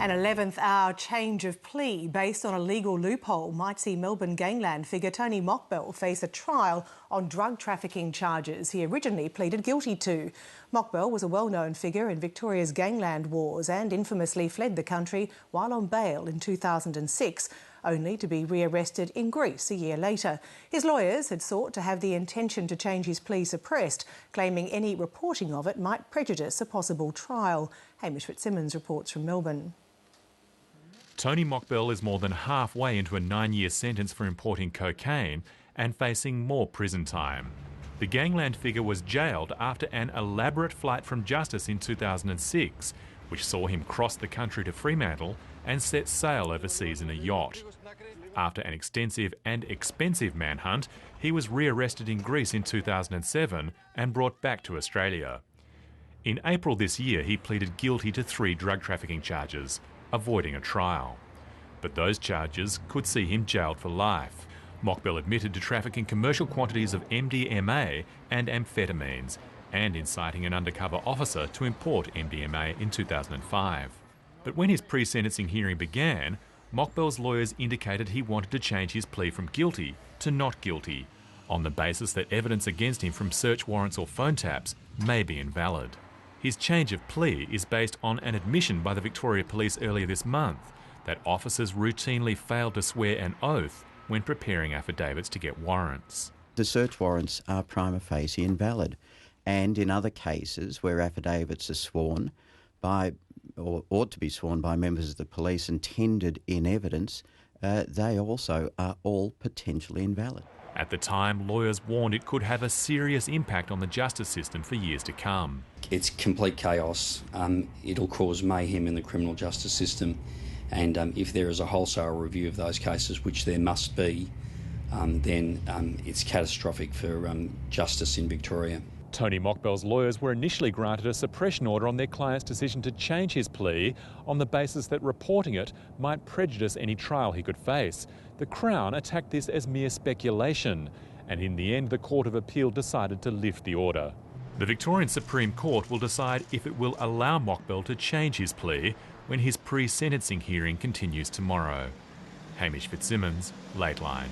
An 11th hour change of plea based on a legal loophole might see Melbourne gangland figure Tony Mokbel face a trial on drug trafficking charges he originally pleaded guilty to. Mokbel was a well-known figure in Victoria's gangland wars and infamously fled the country while on bail in 2006, only to be re-arrested in Greece a year later. His lawyers had sought to have the intention to change his plea suppressed, claiming any reporting of it might prejudice a possible trial. Hamish Fitzsimmons reports from Melbourne. Tony Mokbel is more than halfway into a 9-year sentence for importing cocaine and facing more prison time. The gangland figure was jailed after an elaborate flight from justice in 2006, which saw him cross the country to Fremantle and set sail overseas in a yacht. After an extensive and expensive manhunt, he was re-arrested in Greece in 2007 and brought back to Australia. In April this year, he pleaded guilty to 3 drug trafficking charges, avoiding a trial. But those charges could see him jailed for life. Mokbel admitted to trafficking commercial quantities of MDMA and amphetamines and inciting an undercover officer to import MDMA in 2005. But when his pre-sentencing hearing began, Mokbel's lawyers indicated he wanted to change his plea from guilty to not guilty, on the basis that evidence against him from search warrants or phone taps may be invalid. His change of plea is based on an admission by the Victoria Police earlier this month that officers routinely failed to swear an oath when preparing affidavits to get warrants. The search warrants are prima facie invalid, and in other cases where affidavits are sworn by, or ought to be sworn by members of the police and tendered in evidence, they also are all potentially invalid. At the time, lawyers warned it could have a serious impact on the justice system for years to come. It's complete chaos. It'll cause mayhem in the criminal justice system, and if there is a wholesale review of those cases, which there must be, then it's catastrophic for justice in Victoria. Tony Mokbel's lawyers were initially granted a suppression order on their client's decision to change his plea on the basis that reporting it might prejudice any trial he could face. The Crown attacked this as mere speculation, and in the end the Court of Appeal decided to lift the order. The Victorian Supreme Court will decide if it will allow Mokbel to change his plea when his pre-sentencing hearing continues tomorrow. Hamish Fitzsimmons, Lateline.